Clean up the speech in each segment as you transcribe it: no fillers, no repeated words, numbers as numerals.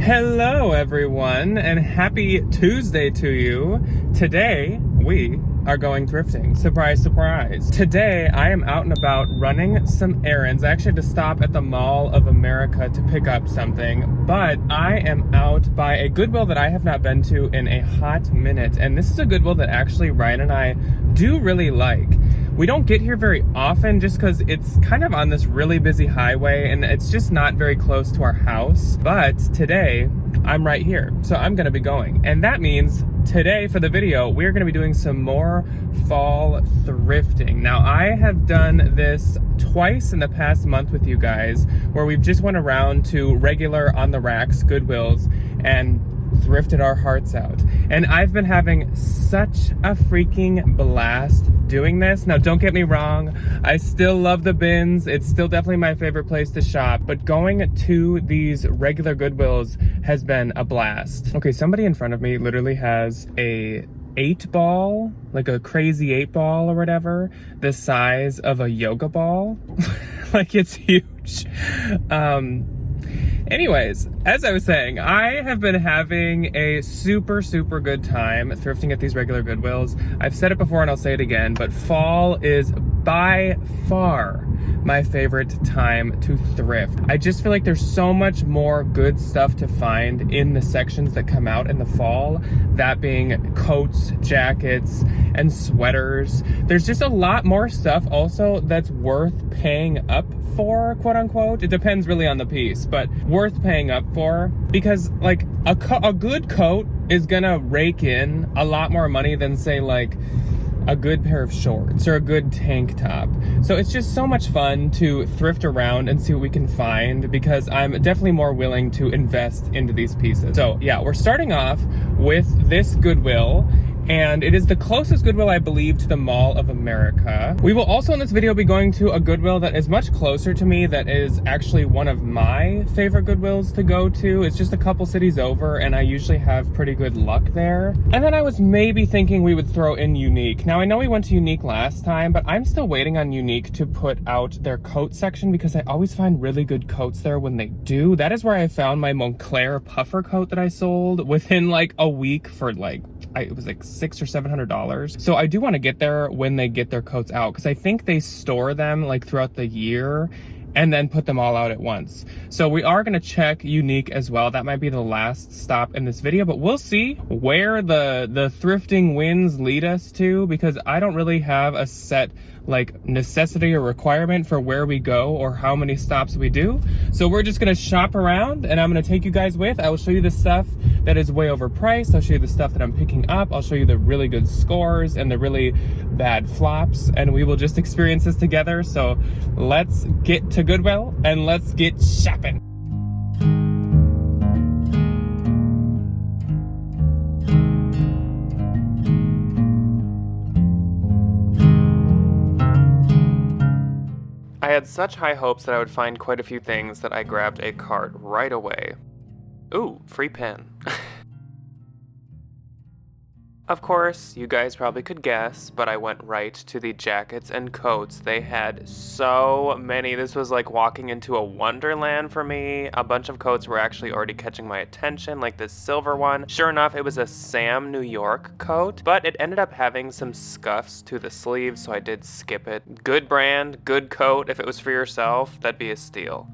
Hello everyone, and happy Tuesday to you. Today we are going thrifting. Surprise, surprise. Today I am out and about running some errands. I actually had to stop at the Mall of America to pick up something, but I am out by a Goodwill that I have not been to in a hot minute, and this is a Goodwill that actually Ryan and I do really like. We don't get here very often just because it's kind of on this really busy highway and it's just not very close to our house. But today, I'm right here, so I'm gonna be going. And that means today for the video, we're gonna be doing some more fall thrifting. Now, I have done this twice in the past month with you guys, where we've just went around to regular on the racks Goodwills and thrifted our hearts out. And I've been having such a freaking blast doing this. Now, don't get me wrong, I still love the bins. It's still definitely my favorite place to shop, but going to these regular Goodwills has been a blast. Okay, somebody in front of me literally has a 8-ball, like a crazy 8-ball or whatever, the size of a yoga ball. Like, it's huge. Anyways, as I was saying, I have been having a super good time thrifting at these regular Goodwills. I've said it before and I'll say it again, but fall is by far my favorite time to thrift. I just feel like there's so much more good stuff to find in the sections that come out in the fall, that being coats, jackets, and sweaters. There's just a lot more stuff also that's worth paying up for, quote unquote. It depends really on the piece, but worth paying up for, because like a good coat is gonna rake in a lot more money than say like a good pair of shorts or a good tank top. So it's just so much fun to thrift around and see what we can find, because I'm definitely more willing to invest into these pieces. So yeah, we're starting off with this Goodwill, and it is the closest Goodwill, I believe, to the Mall of America. We will also in this video be going to a Goodwill that is much closer to me, that is actually one of my favorite Goodwills to go to. It's just a couple cities over, and I usually have pretty good luck there. And then I was maybe thinking we would throw in Unique. Now, I know we went to Unique last time, but I'm still waiting on Unique to put out their coat section, because I always find really good coats there when they do. That is where I found my Montclair puffer coat that I sold within like a week for like, it was like $600 or $700. So I do want to get there when they get their coats out, because I think they store them like throughout the year and then put them all out at once. So we are going to check Unique as well. That might be the last stop in this video, but we'll see where the thrifting wins lead us to, because I don't really have a set like necessity or requirement for where we go or how many stops we do. So we're just going to shop around, and I'm going to take you guys with. I will show you the stuff that is way overpriced. I'll show you the stuff that I'm picking up. I'll show you the really good scores and the really bad flops, and we will just experience this together. So let's get to Goodwill and let's get shopping. I had such high hopes that I would find quite a few things that I grabbed a cart right away. Ooh, free pen. Of course, you guys probably could guess, but I went right to the jackets and coats. They had so many. This was like walking into a wonderland for me. A bunch of coats were actually already catching my attention, like this silver one. Sure enough, it was a Sam New York coat, but it ended up having some scuffs to the sleeves, so I did skip it. Good brand, good coat. If it was for yourself, that'd be a steal.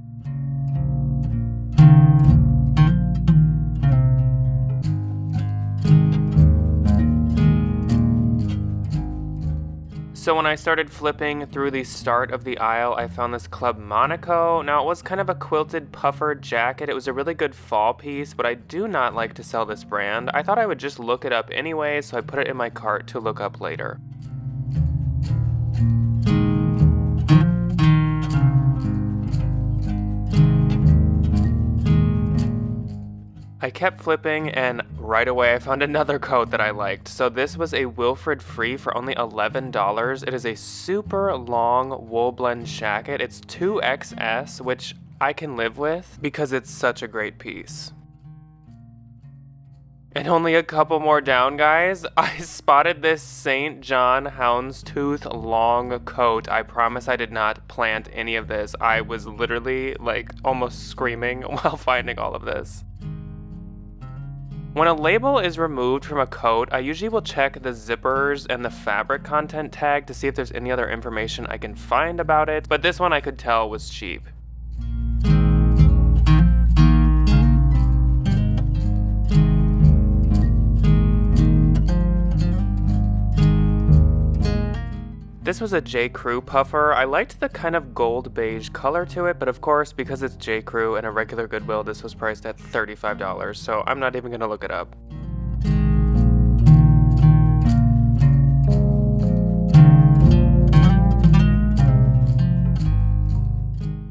So when I started flipping through the start of the aisle, I found this Club Monaco. Now, it was kind of a quilted puffer jacket. It was a really good fall piece, but I do not like to sell this brand. I thought I would just look it up anyway, so I put it in my cart to look up later. I kept flipping, and right away I found another coat that I liked. So this was a Wilfred Free for only $11. It is a super long wool blend jacket. It's 2XS, which I can live with because it's such a great piece. And only a couple more down, guys, I spotted this St. John houndstooth long coat. I promise I did not plant any of this. I was literally like almost screaming while finding all of this. When a label is removed from a coat, I usually will check the zippers and the fabric content tag to see if there's any other information I can find about it, but this one I could tell was cheap. This was a J. Crew puffer. I liked the kind of gold beige color to it, but of course, because it's J. Crew and a regular Goodwill, this was priced at $35, so I'm not even gonna look it up.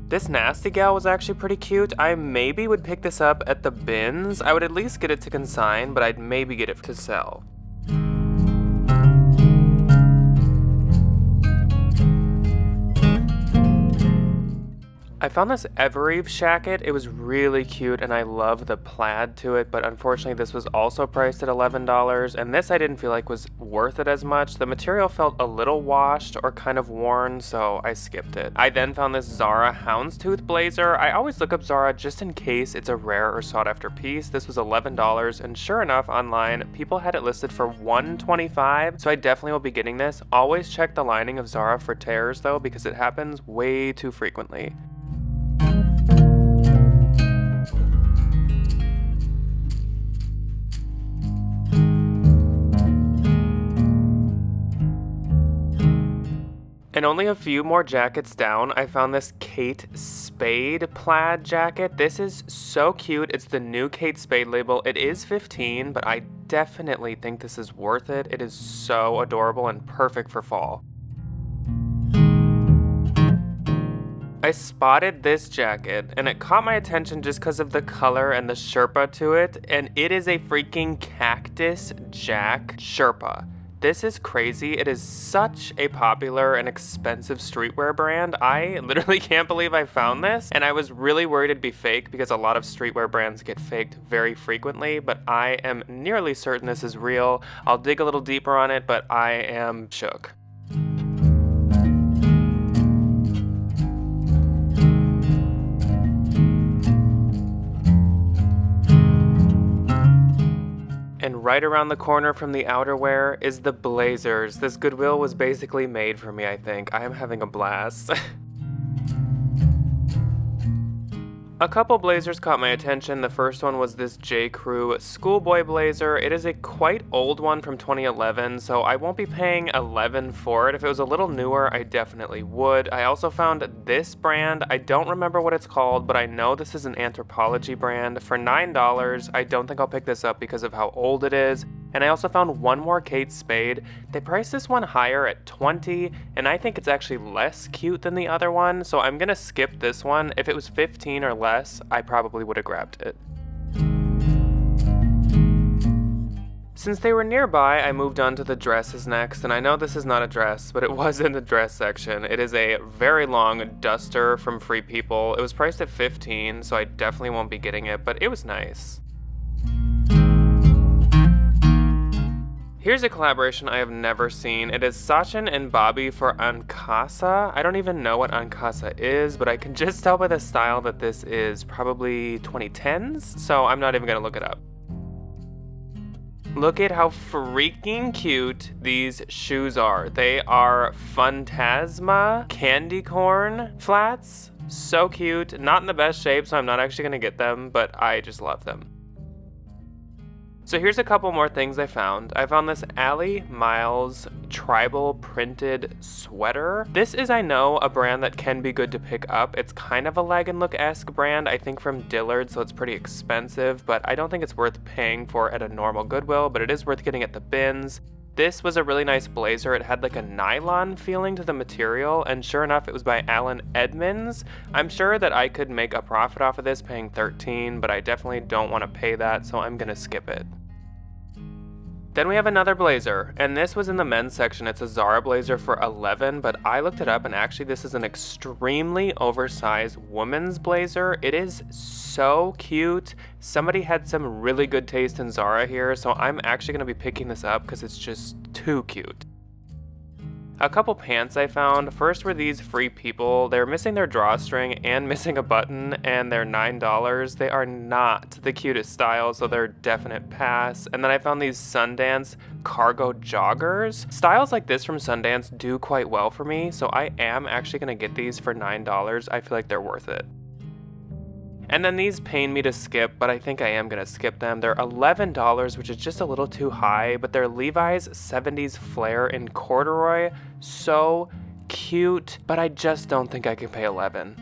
This Nasty Gal was actually pretty cute. I maybe would pick this up at the bins. I would at least get it to consign, but I'd maybe get it to sell. I found this Evereve jacket. It was really cute and I love the plaid to it, but unfortunately this was also priced at $11, and this I didn't feel like was worth it as much. The material felt a little washed or kind of worn, so I skipped it. I then found this Zara houndstooth blazer. I always look up Zara just in case it's a rare or sought after piece. This was $11, and sure enough, online people had it listed for $125, so I definitely will be getting this. Always check the lining of Zara for tears though, because it happens way too frequently. And only a few more jackets down, I found this Kate Spade plaid jacket. This is so cute. It's the new Kate Spade label. It is $15, but I definitely think this is worth it. It is so adorable and perfect for fall. I spotted this jacket and it caught my attention just because of the color and the Sherpa to it, and it is a freaking Cactus Jack Sherpa. This is crazy. It is such a popular and expensive streetwear brand. I literally can't believe I found this, and I was really worried it'd be fake because a lot of streetwear brands get faked very frequently, but I am nearly certain this is real. I'll dig a little deeper on it, but I am shook. And right around the corner from the outerwear is the blazers. This Goodwill was basically made for me, I think. I am having a blast. A couple blazers caught my attention. The first one was this J. Crew schoolboy blazer. It is a quite old one from 2011, so I won't be paying $11 for it. If it was a little newer, I definitely would. I also found this brand. I don't remember what it's called, but I know this is an Anthropologie brand. For $9, I don't think I'll pick this up because of how old it is. And I also found one more Kate Spade. They priced this one higher at $20, and I think it's actually less cute than the other one, so I'm gonna skip this one. If it was $15 or less, I probably would have grabbed it. Since they were nearby, I moved on to the dresses next, and I know this is not a dress, but it was in the dress section. It is a very long duster from Free People. It was priced at $15, so I definitely won't be getting it, but it was nice. Here's a collaboration I have never seen. It is Sachin and Bobby for Ankasa. I don't even know what Ankasa is, but I can just tell by the style that this is probably 2010s, so I'm not even gonna look it up. Look at how freaking cute these shoes are. They are Phantasma candy corn flats. So cute. Not in the best shape, so I'm not actually gonna get them, but I just love them. So here's a couple more things I found. I found this Allie Miles tribal printed sweater. This is, I know, a brand that can be good to pick up. It's kind of a Lag and Look-esque brand, I think from Dillard, so it's pretty expensive, but I don't think it's worth paying for at a normal Goodwill, but it is worth getting at the bins. This was a really nice blazer. It had like a nylon feeling to the material, and sure enough, it was by Alan Edmonds. I'm sure that I could make a profit off of this paying $13, but I definitely don't want to pay that, so I'm gonna skip it. Then we have another blazer, and this was in the men's section. It's a Zara blazer for $11, but I looked it up, and actually this is an extremely oversized woman's blazer. It is so cute. Somebody had some really good taste in Zara here, so I'm actually gonna be picking this up because it's just too cute. A couple pants I found. First were these Free People. They're missing their drawstring and missing a button, and they're $9. They are not the cutest style, so they're definite pass. And then I found these Sundance cargo joggers. Styles like this from Sundance do quite well for me, so I am actually gonna get these for $9. I feel like they're worth it. And then these pain me to skip, but I think I am gonna skip them. They're $11, which is just a little too high, but they're Levi's 70s flare in corduroy. So cute, but I just don't think I can pay $11.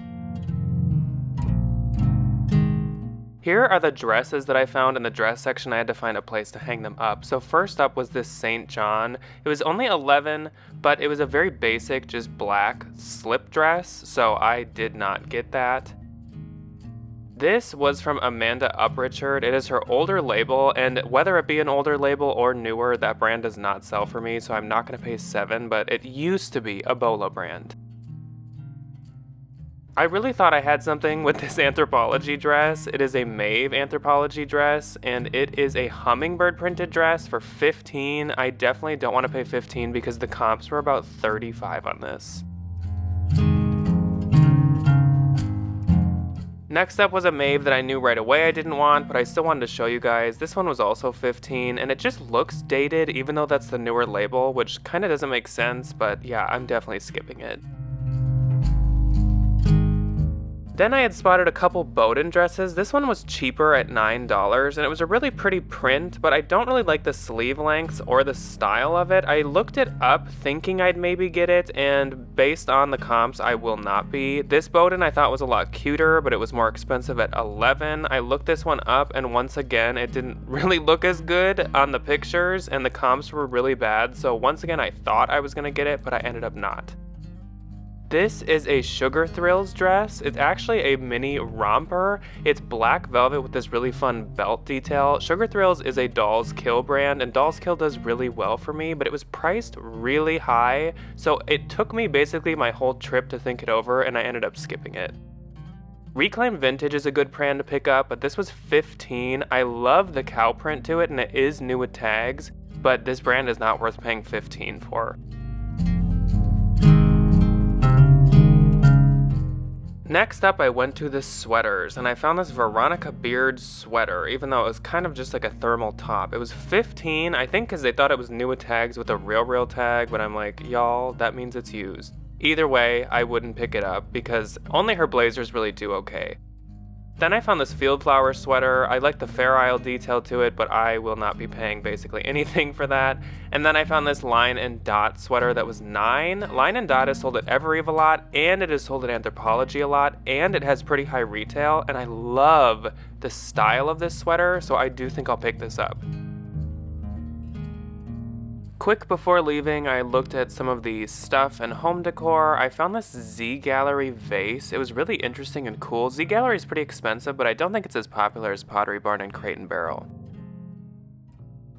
Here are the dresses that I found in the dress section. I had to find a place to hang them up. So first up was this St. John. It was only $11, but it was a very basic, just black slip dress, so I did not get that. This was from Amanda Uprichard. It is her older label, and whether it be an older label or newer, that brand does not sell for me, so I'm not going to pay $7, but it used to be a Bolo brand. I really thought I had something with this Anthropologie dress. It is a Maeve Anthropologie dress, and it is a hummingbird printed dress for $15. I definitely don't want to pay $15 because the comps were about $35 on this. Next up was a Maeve that I knew right away I didn't want, but I still wanted to show you guys. This one was also $15, and it just looks dated, even though that's the newer label, which kind of doesn't make sense, but yeah, I'm definitely skipping it. Then I had spotted a couple Bowden dresses. This one was cheaper at $9, and it was a really pretty print, but I don't really like the sleeve lengths or the style of it. I looked it up thinking I'd maybe get it, and based on the comps, I will not be. This Bowden I thought was a lot cuter, but it was more expensive at $11. I looked this one up, and once again, it didn't really look as good on the pictures, and the comps were really bad, so once again, I thought I was gonna get it, but I ended up not. This is a Sugar Thrills dress. It's actually a mini romper. It's black velvet with this really fun belt detail. Sugar Thrills is a Dolls Kill brand, and Dolls Kill does really well for me, but it was priced really high, so it took me basically my whole trip to think it over, and I ended up skipping it. Reclaim Vintage is a good brand to pick up, but this was $15. I love the cow print to it, and it is new with tags, but this brand is not worth paying $15 for. Next up, I went to the sweaters, and I found this Veronica Beard sweater, even though it was kind of just like a thermal top. It was $15, I think because they thought it was new with tags with a real tag, but I'm like, y'all, that means it's used. Either way, I wouldn't pick it up because only her blazers really do okay. Then I found this Field Flower sweater. I like the Fair Isle detail to it, but I will not be paying basically anything for that. And then I found this Line and Dot sweater that was $9. Line and Dot is sold at Evereve a lot, and it is sold at Anthropologie a lot, and it has pretty high retail, and I love the style of this sweater, so I do think I'll pick this up. Quick before leaving, I looked at some of the stuff and home decor. I found this Z Gallery vase. It was really interesting and cool. Z Gallery is pretty expensive, but I don't think it's as popular as Pottery Barn and Crate and Barrel.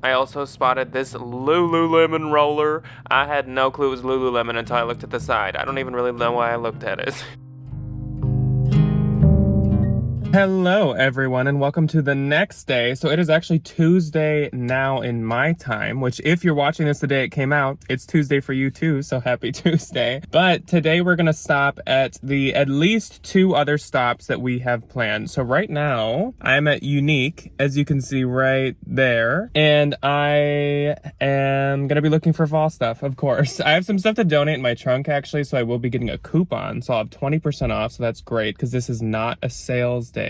I also spotted this Lululemon roller. I had no clue it was Lululemon until I looked at the side. I don't even really know why I looked at it. Hello everyone, and welcome to the next day. So it is actually Tuesday now in my time, which if you're watching this the day it came out, it's Tuesday for you too, so happy Tuesday. But today we're gonna stop at least 2 other stops that we have planned. So right now I'm at Unique, as you can see right there, and I am gonna be looking for fall stuff, of course. I have some stuff to donate in my trunk actually, so I will be getting a coupon, so I'll have 20% off, so that's great because this is not a sales day.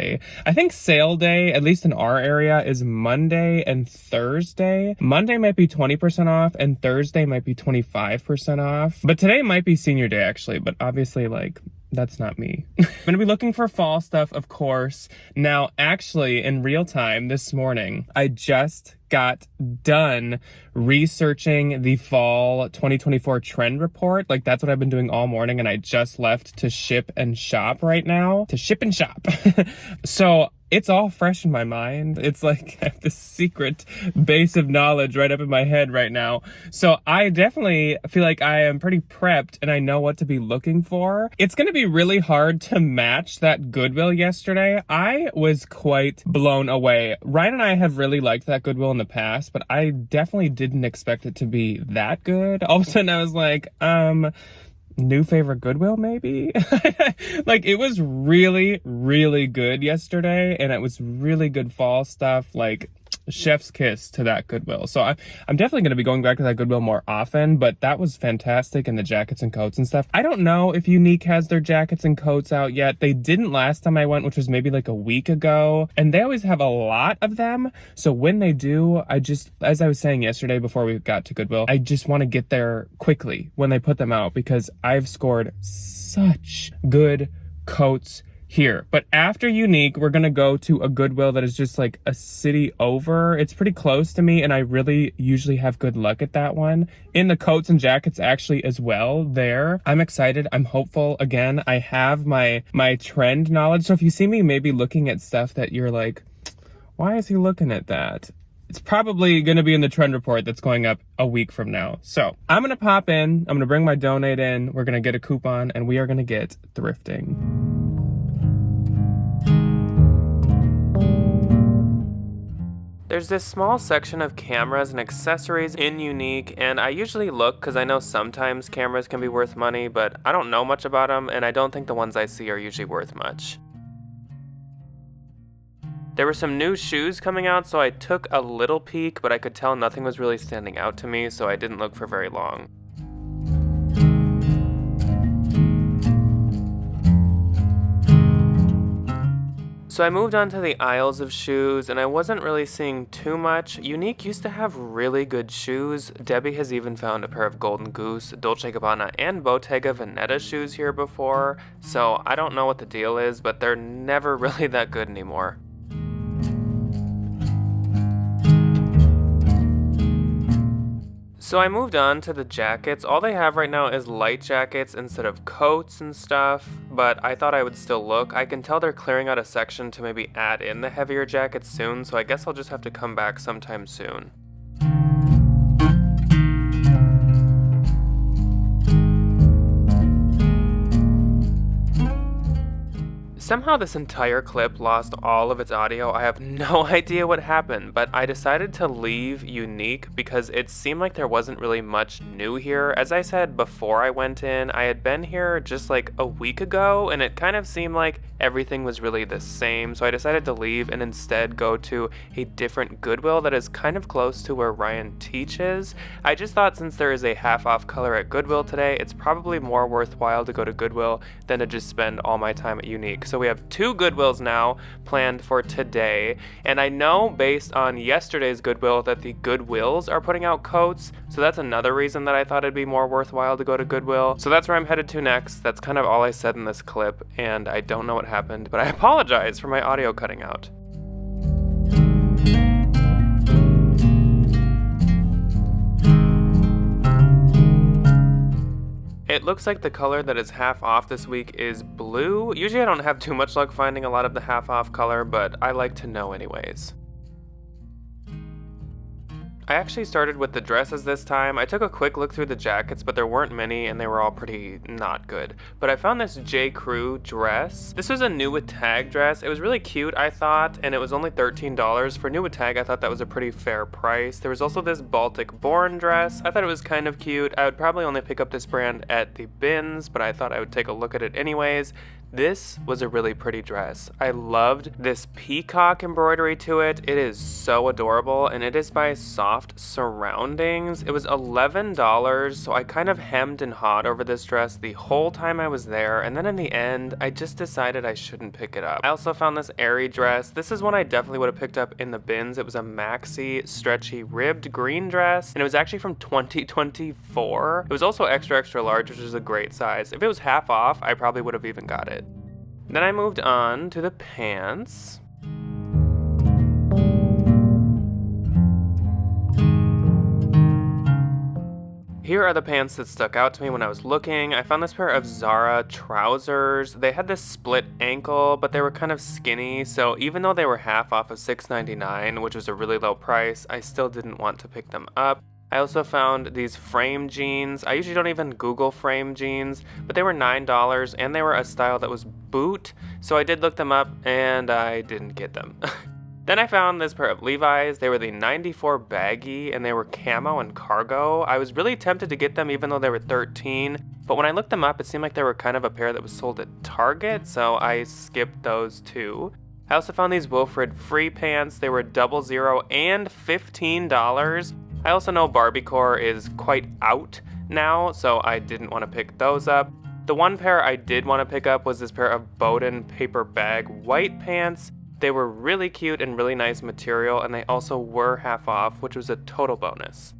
I think sale day, at least in our area, is Monday and Thursday. Monday might be 20% off and Thursday might be 25% off. But today might be senior day actually, but obviously like that's not me. I'm gonna be looking for fall stuff, of course. Now, actually, in real time this morning, I just got done researching the fall 2024 trend report. Like that's what I've been doing all morning, and I just left to ship and shop right now. To ship and shop. So it's all fresh in my mind. It's like I have this secret base of knowledge right up in my head right now. So I definitely feel like I am pretty prepped and I know what to be looking for. It's going to be really hard to match that Goodwill yesterday. I was quite blown away. Ryan and I have really liked that Goodwill in the past, but I definitely didn't expect it to be that good. All of a sudden I was like, new favorite Goodwill, maybe? Like, it was really, really good yesterday, and it was really good fall stuff, like chef's kiss to that Goodwill. So I'm definitely going to be going back to that Goodwill more often, but that was fantastic, and the jackets and coats and stuff. I don't know if Unique has their jackets and coats out yet. They didn't last time I went, which was maybe like a week ago, and they always have a lot of them. So when they do, as I was saying yesterday before we got to Goodwill, I just want to get there quickly when they put them out, because I've scored such good coats here. But after Unique, we're gonna go to a Goodwill that is just like a city over. It's pretty close to me, and I really usually have good luck at that one. In the coats and jackets actually as well there. I'm excited. I'm hopeful. Again, I have my trend knowledge. So if you see me maybe looking at stuff that you're like, why is he looking at that? It's probably going to be in the trend report that's going up a week from now. So I'm going to pop in. I'm going to bring my donate in. We're going to get a coupon, and we are going to get thrifting. There's this small section of cameras and accessories in Unique, and I usually look because I know sometimes cameras can be worth money, but I don't know much about them, and I don't think the ones I see are usually worth much. There were some new shoes coming out, so I took a little peek, but I could tell nothing was really standing out to me, so I didn't look for very long. So I moved on to the aisles of shoes, and I wasn't really seeing too much. Unique used to have really good shoes. Debbie has even found a pair of Golden Goose, Dolce & Gabbana, and Bottega Veneta shoes here before, so I don't know what the deal is, but they're never really that good anymore. So I moved on to the jackets. All they have right now is light jackets instead of coats and stuff, but I thought I would still look. I can tell they're clearing out a section to maybe add in the heavier jackets soon, so I guess I'll just have to come back sometime soon. Somehow this entire clip lost all of its audio. I have no idea what happened, but I decided to leave Unique because it seemed like there wasn't really much new here. As I said before I went in, I had been here just like a week ago, and it kind of seemed like everything was really the same, so I decided to leave and instead go to a different Goodwill that is kind of close to where Ryan teaches. I just thought since there is a half-off color at Goodwill today, it's probably more worthwhile to go to Goodwill than to just spend all my time at Unique. So we have 2 Goodwills now planned for today, and I know based on yesterday's Goodwill that the Goodwills are putting out coats, so that's another reason that I thought it'd be more worthwhile to go to Goodwill. So that's where I'm headed to next. That's kind of all I said in this clip, and I don't know what happened, but I apologize for my audio cutting out. It looks like the color that is half off this week is blue. Usually I don't have too much luck finding a lot of the half off color, but I like to know anyways. I actually started with the dresses this time. I took a quick look through the jackets, but there weren't many and they were all pretty not good. But I found this J. Crew dress. This was a new with tag dress. It was really cute, I thought, and it was only $13. For new with tag, I thought that was a pretty fair price. There was also this Baltic Born dress. I thought it was kind of cute. I would probably only pick up this brand at the bins, but I thought I would take a look at it anyways. This was a really pretty dress. I loved this peacock embroidery to it. It is so adorable, and it is by Soft Surroundings. It was $11, so I kind of hemmed and hawed over this dress the whole time I was there, and then in the end, I just decided I shouldn't pick it up. I also found this Aerie dress. This is one I definitely would have picked up in the bins. It was a maxi, stretchy, ribbed green dress, and it was actually from 2024. It was also extra, extra large, which is a great size. If it was half off, I probably would have even got it. Then I moved on to the pants. Here are the pants that stuck out to me when I was looking. I found this pair of Zara trousers. They had this split ankle, but they were kind of skinny, so even though they were half off of $6.99, which was a really low price, I still didn't want to pick them up. I also found these frame jeans. I usually don't even Google frame jeans, but they were $9 and they were a style that was boot, so I did look them up and I didn't get them. Then I found this pair of Levi's. They were the 94 baggy and they were camo and cargo. I was really tempted to get them even though they were $13, but when I looked them up, it seemed like they were kind of a pair that was sold at Target, so I skipped those too. I also found these Wilfred free pants. They were $00 and $15. I also know Barbiecore is quite out now, so I didn't want to pick those up. The one pair I did want to pick up was this pair of Bowden paper bag white pants. They were really cute and really nice material, and they also were half off, which was a total bonus.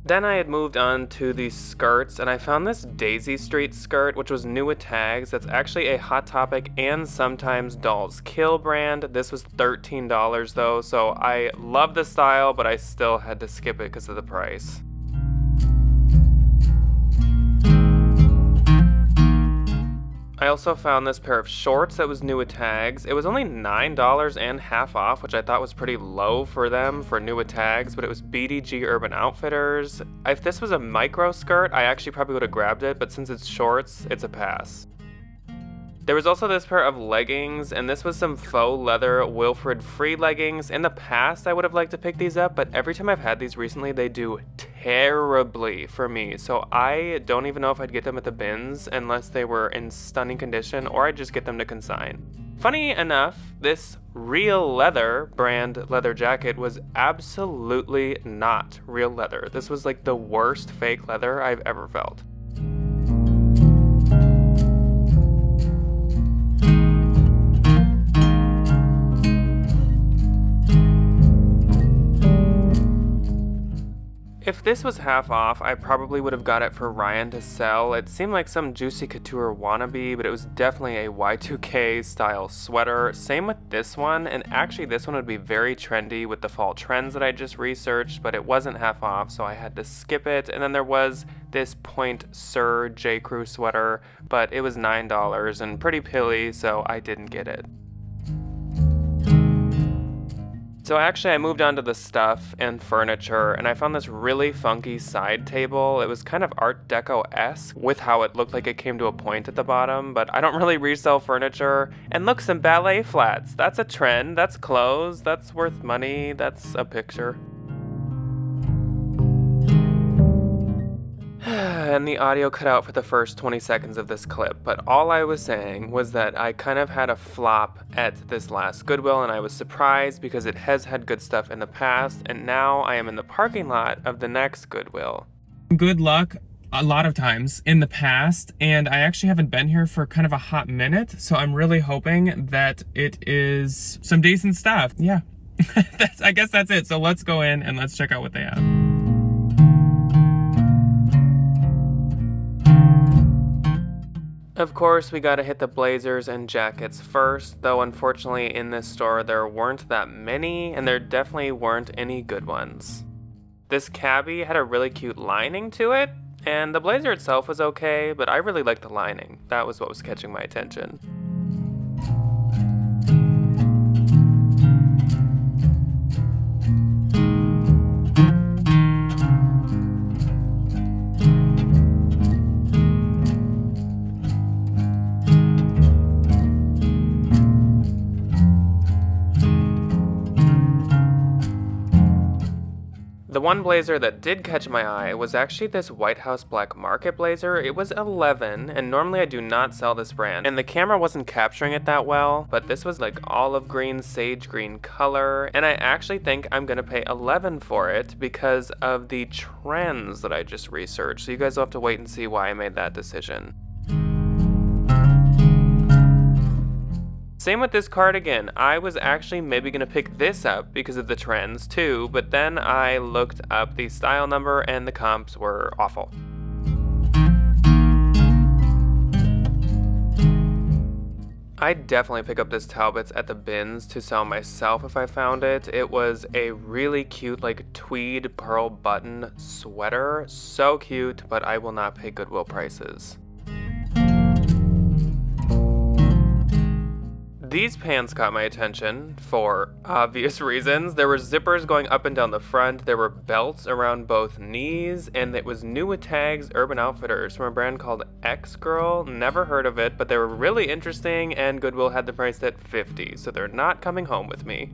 Then I had moved on to the skirts, and I found this Daisy Street skirt, which was new with tags. That's actually a Hot Topic and sometimes Dolls Kill brand. This was $13 though, so I love the style, but I still had to skip it because of the price. I also found this pair of shorts that was new with tags. It was only $9 and half off, which I thought was pretty low for them for new with tags, but it was BDG Urban Outfitters. If this was a micro skirt, I actually probably would have grabbed it, but since it's shorts, it's a pass. There was also this pair of leggings, and this was some faux leather Wilfred free leggings. In the past, I would have liked to pick these up, but every time I've had these recently, they do terribly for me. So I don't even know if I'd get them at the bins unless they were in stunning condition, or I'd just get them to consign. Funny enough, this Real Leather brand leather jacket was absolutely not real leather. This was like the worst fake leather I've ever felt. If this was half off, I probably would have got it for Ryan to sell. It seemed like some Juicy Couture wannabe, but it was definitely a Y2K style sweater. Same with this one, and actually this one would be very trendy with the fall trends that I just researched, but it wasn't half off, so I had to skip it. And then there was this Point Sur J. Crew sweater, but it was $9 and pretty pilly, so I didn't get it. So actually I moved on to the stuff and furniture, and I found this really funky side table. It was kind of Art Deco-esque with how it looked like it came to a point at the bottom, but I don't really resell furniture. And look, some ballet flats. That's a trend, that's clothes, that's worth money, that's a picture. And the audio cut out for the first 20 seconds of this clip, but all I was saying was that I kind of had a flop at this last Goodwill, and I was surprised because it has had good stuff in the past, and now I am in the parking lot of the next Goodwill. Good luck a lot of times in the past, and I actually haven't been here for kind of a hot minute, so I'm really hoping that it is some decent stuff. Yeah, I guess that's it. So let's go in and let's check out what they have. Of course, we gotta hit the blazers and jackets first, though unfortunately in this store there weren't that many, and there definitely weren't any good ones. This cabbie had a really cute lining to it, and the blazer itself was okay, but I really liked the lining. That was what was catching my attention. The one blazer that did catch my eye was actually this White House Black Market blazer. It was $11, and normally I do not sell this brand, and the camera wasn't capturing it that well, but this was like olive green, sage green color, and I actually think I'm gonna pay $11 for it because of the trends that I just researched, so you guys will have to wait and see why I made that decision. Same with this cardigan. I was actually maybe gonna pick this up because of the trends too, but then I looked up the style number and the comps were awful. I'd definitely pick up this Talbot's at the bins to sell myself if I found it. It was a really cute, like, tweed pearl button sweater. So cute, but I will not pay Goodwill prices. These pants caught my attention for obvious reasons. There were zippers going up and down the front, there were belts around both knees, and it was new with tags, Urban Outfitters, from a brand called X Girl. Never heard of it, but they were really interesting, and Goodwill had the price at $50, so they're not coming home with me.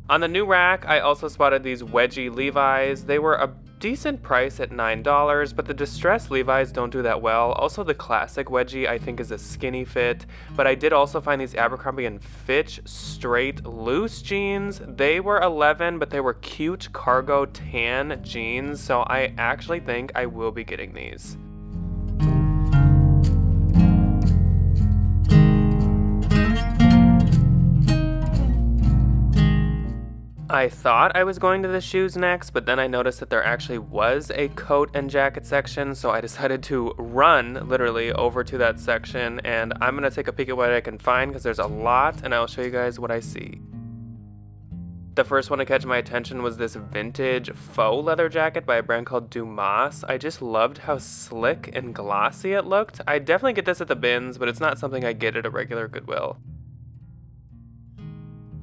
On the new rack, I also spotted these wedgie Levi's. They were a decent price at $9, but the distressed Levi's don't do that well. Also, the classic wedgie I think is a skinny fit, but I did also find these Abercrombie & Fitch straight loose jeans. They were $11, but they were cute cargo tan jeans, so I actually think I will be getting these. I thought I was going to the shoes next, but then I noticed that there actually was a coat and jacket section, so I decided to run, literally, over to that section, and I'm going to take a peek at what I can find, because there's a lot, and I'll show you guys what I see. The first one to catch my attention was this vintage faux leather jacket by a brand called Dumas. I just loved how slick and glossy it looked. I definitely get this at the bins, but it's not something I get at a regular Goodwill.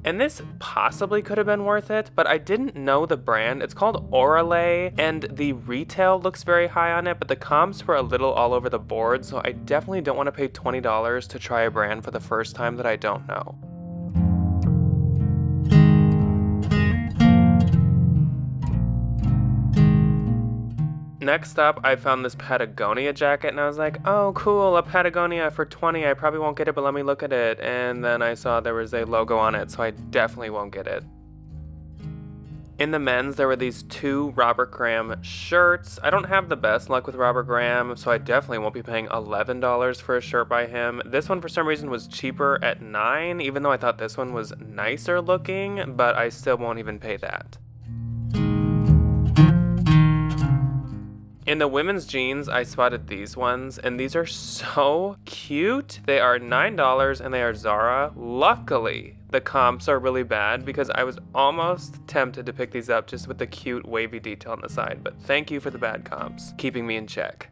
And this possibly could have been worth it, but I didn't know the brand. It's called Orale, and the retail looks very high on it, but the comps were a little all over the board, so I definitely don't want to pay $20 to try a brand for the first time that I don't know. Next up, I found this Patagonia jacket, and I was like, oh cool, a Patagonia for $20, I probably won't get it, but let me look at it. And then I saw there was a logo on it, so I definitely won't get it. In the men's, there were these two Robert Graham shirts. I don't have the best luck with Robert Graham, so I definitely won't be paying $11 for a shirt by him. This one, for some reason, was cheaper at $9, even though I thought this one was nicer looking, but I still won't even pay that. In the women's jeans, I spotted these ones, and these are so cute. They are $9, and they are Zara. Luckily, the comps are really bad, because I was almost tempted to pick these up just with the cute wavy detail on the side, but thank you for the bad comps, keeping me in check.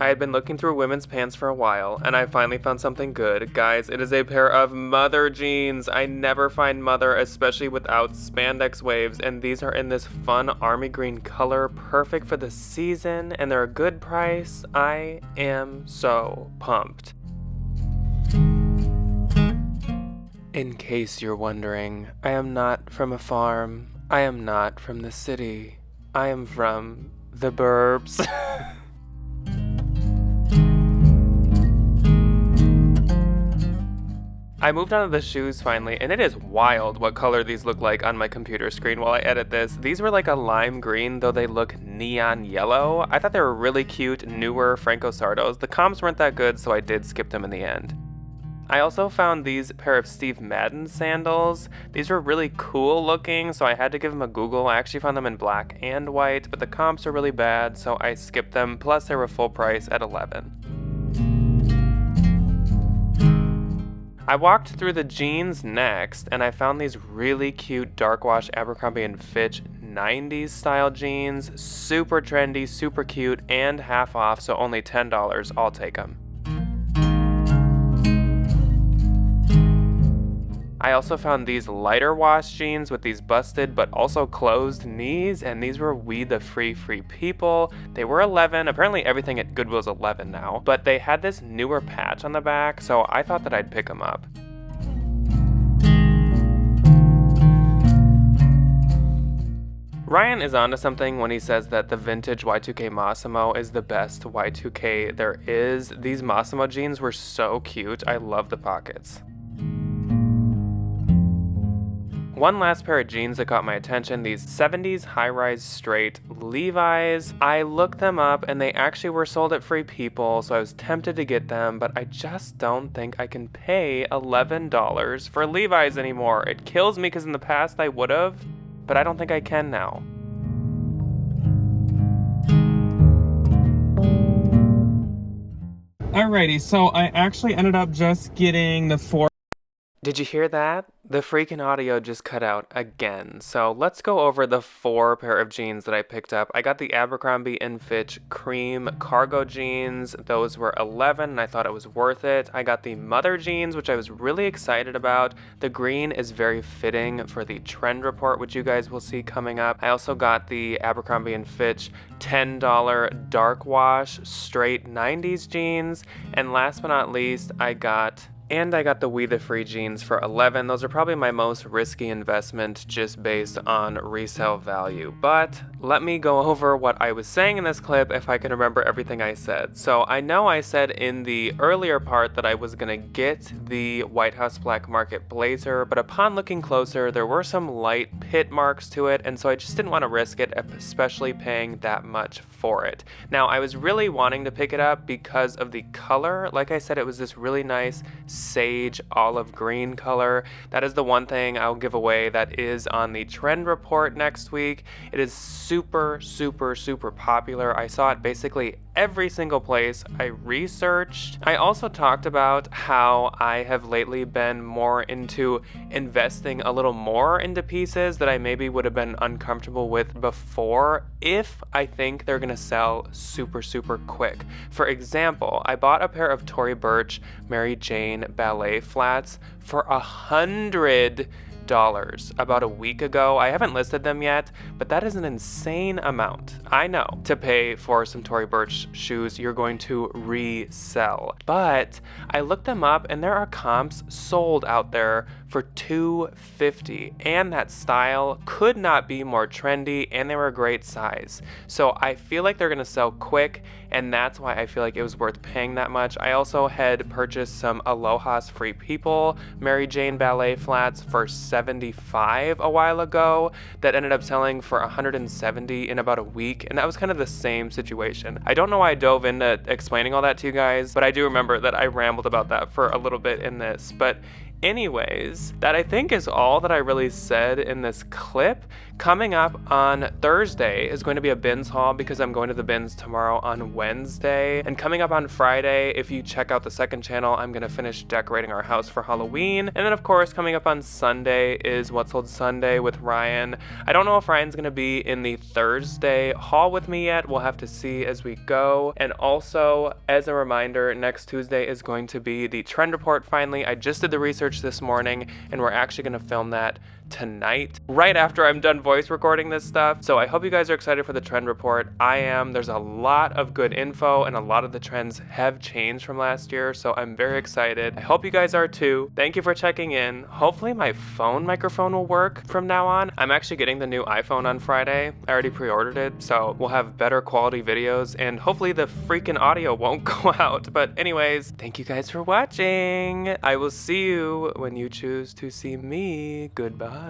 I had been looking through women's pants for a while, and I finally found something good. Guys, it is a pair of Mother jeans. I never find Mother, especially without spandex waves, and these are in this fun army green color, perfect for the season, and they're a good price. I am so pumped. In case you're wondering, I am not from a farm. I am not from the city. I am from the burbs. I moved on to the shoes finally, and it is wild what color these look like on my computer screen while I edit this. These were like a lime green, though they look neon yellow. I thought they were really cute, newer Franco Sardos. The comps weren't that good, so I did skip them in the end. I also found these pair of Steve Madden sandals. These were really cool looking, so I had to give them a Google. I actually found them in black and white, but the comps are really bad, so I skipped them, plus they were full price at $11. I walked through the jeans next, and I found these really cute dark wash Abercrombie & Fitch 90s style jeans. Super trendy, super cute, and half off, so only $10. I'll take them. I also found these lighter wash jeans with these busted but also closed knees, and these were We the Free People. They were $11. Apparently everything at Goodwill is $11 now, but they had this newer patch on the back, so I thought that I'd pick them up. Ryan is onto something when he says that the vintage Y2K Massimo is the best Y2K there is. These Massimo jeans were so cute. I love the pockets. One last pair of jeans that caught my attention, these 70s high-rise straight Levi's. I looked them up and they actually were sold at Free People, so I was tempted to get them, but I just don't think I can pay $11 for Levi's anymore. It kills me because in the past I would have, but I don't think I can now. Alrighty, so I actually ended up just getting the 4. Did you hear that? The freaking audio just cut out again. So let's go over the 4 pair of jeans that I picked up. I got the Abercrombie & Fitch cream cargo jeans. Those were $11 and I thought it was worth it. I got the Mother jeans, which I was really excited about. The green is very fitting for the trend report, which you guys will see coming up. I also got the Abercrombie & Fitch $10 dark wash straight 90s jeans. And last but not least, I got the We The Free jeans for $11. Those are probably my most risky investment just based on resale value. But let me go over what I was saying in this clip if I can remember everything I said. So I know I said in the earlier part that I was gonna get the White House Black Market blazer, but upon looking closer, there were some light pit marks to it, and so I just didn't want to risk it, especially paying that much for it. Now, I was really wanting to pick it up because of the color. Like I said, it was this really nice sage olive green color. That is the one thing I'll give away that is on the trend report next week. It is super, super, super popular. I saw it basically every single place I researched. I also talked about how I have lately been more into investing a little more into pieces that I maybe would have been uncomfortable with before if I think they're gonna sell super, super quick. For example, I bought a pair of Tory Burch Mary Jane ballet flats for $100 about a week ago. I haven't listed them yet, but that is an insane amount. I know to pay for some Tory Burch shoes you're going to resell, but I looked them up and there are comps sold out there for $250, and that style could not be more trendy, and they were a great size. So I feel like they're gonna sell quick, and that's why I feel like it was worth paying that much. I also had purchased some Aloha's Free People Mary Jane ballet flats for $75 a while ago that ended up selling for $170 in about a week, and that was kind of the same situation. I don't know why I dove into explaining all that to you guys, but I do remember that I rambled about that for a little bit in this. But anyways, that I think is all that I really said in this clip. Coming up on Thursday is going to be a bins haul because I'm going to the bins tomorrow on Wednesday. And coming up on Friday, if you check out the second channel, I'm going to finish decorating our house for Halloween. And then of course, coming up on Sunday is What's Sold Sunday with Ryan. I don't know if Ryan's going to be in the Thursday haul with me yet. We'll have to see as we go. And also, as a reminder, next Tuesday is going to be the trend report finally. I just did the research this morning and we're actually going to film that tonight, right after I'm done voice recording this stuff. So I hope you guys are excited for the trend report. I am. There's a lot of good info and a lot of the trends have changed from last year, so I'm very excited. I hope you guys are too. Thank you for checking in. Hopefully my phone microphone will work from now on. I'm actually getting the new iPhone on Friday. I already pre-ordered it, so we'll have better quality videos and hopefully the freaking audio won't go out. But anyways, thank you guys for watching. I will see you when you choose to see me. Goodbye.